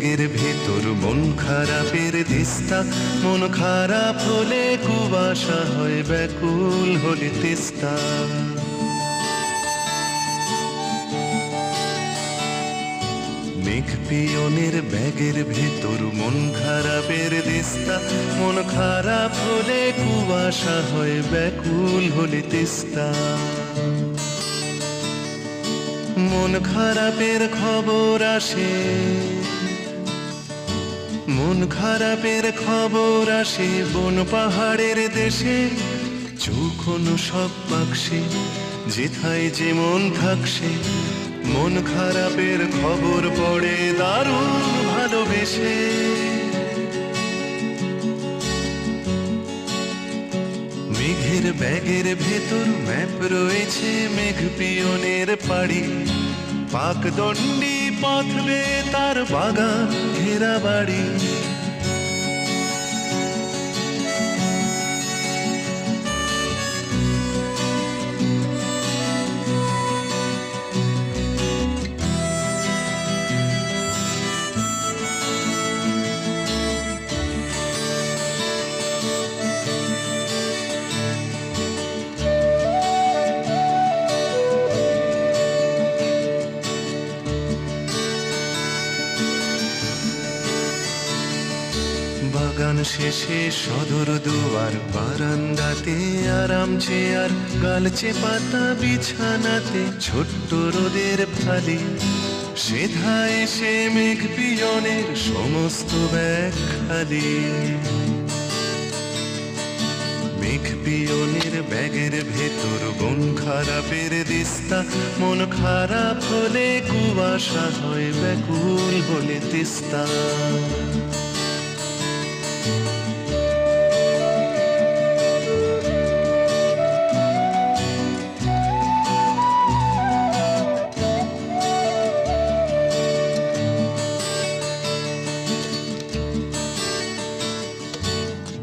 ব্যাগের ভেতর মন খারাপের দিস্তা, মন খারাপ হলে কুয়াশা হয় ব্যাকুল হলে তিস্তা। মেঘ পিয়নের ব্যাগের ভেতর মন খারাপের দিস্তা, মন খারাপ হলে কুয়াশা হয় ব্যাকুল হলে তিস্তা। মন খারাপের খবর আসে, মন খারাপের খবর আসে বন পাহাড়ের দেশে। চৌকোনো সব বাক্সে যেথায় যে মন থাকছে, মন খারাপের খবর পড়ে দারুণ ভালোবেসে। মেঘের ব্যাগের ভেতর ম্যাপ রয়েছে মেঘ পিয়নের পাড়ি, পাকদণ্ডী পথ বেয়ে তার বাগান ঘেরা বাড়ি। বাগান শেষে সদর দুয়ার, বারান্দাতে আরাম চেয়ার, গালচে পাতা বিছানাতে ছোট্ট রোদের ফালি। সেধা এসে মেঘ পিয়নের সমস্ত ব্যাগ খালি। মেঘ পিয়নের ব্যাগের ভেতর মন খারাপের দিস্তা, মন খারাপ হলে কুয়াশা হয় ব্যাকুল হলে তিস্তা।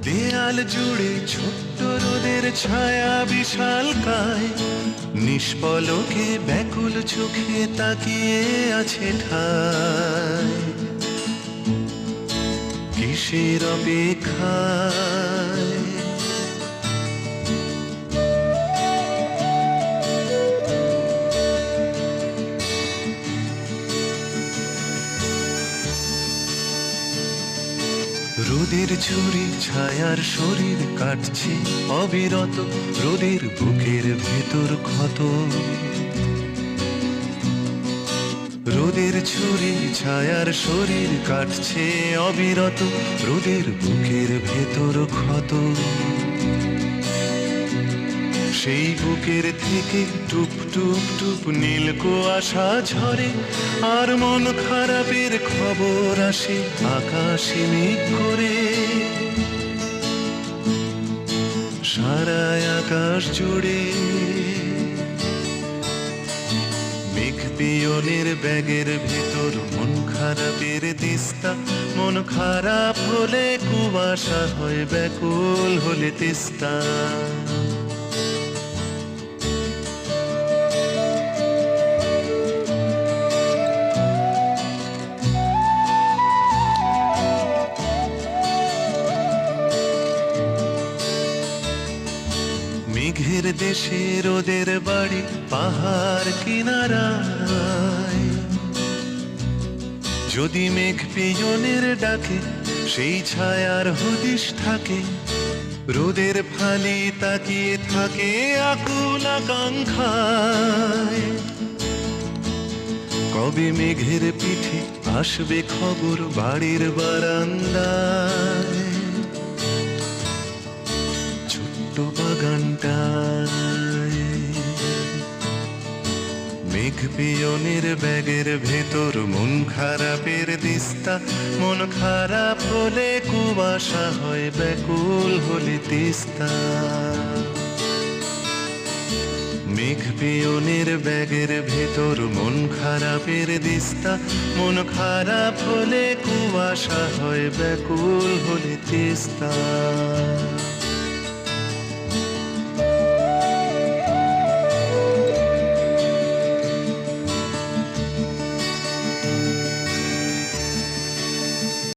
দেয়াল জুড়ে ছোট্ট রোদের ছায়া বিশাল কায়, নিষ্পলকে ব্যাকুল চোখে তাকিয়ে আছে ঠায়। কিসের অপেক্ষায় রোদের ছুরি ছায়ার শরীর কাটছে অবিরত, রোদের বুকের ভেতর ক্ষত। রোদের ছুরি ছায়ার শরীর কাটছে অবিরত, রোদের বুকের ভেতর ক্ষত। সেই বুকের থেকে টুপ টুপ টুপ নীল কুয়াশা ঝরে, আর মন খারাপের খবর আসে আকাশে মেঘ করে। সারা আকাশ জুড়ে মেঘ পিয়নের ব্যাগের ভেতর মন খারাপের দিস্তা, মন খারাপ হলে কুয়াশা হয় ব্যাকুল হলে তিস্তা। মেঘের দেশে রোদের বাড়ি পাহাড় কিনারায়, যদি মেঘ পিয়নের ডাকে সেই ছায়ার হদিশ থাকে। রোদের ফালি তাকিয়ে থাকে আকুল আকাঙ্ক্ষায়, কবে মেঘের পিঠে আসবে খবর বাড়ির বারান্দায়। বাগানটায় মেঘ পিয়নের ব্যাগের ভেতর মন খারাপের দিস্তা, মন খারাপ হলে কুয়াশা হয় ব্যাকুল হলে তিস্তা। মেঘ পিয়নের ব্যাগের ভেতর মন খারাপের দিস্তা, মন খারাপ হলে কুয়াশা হয় ব্যাকুল হলে তিস্তা।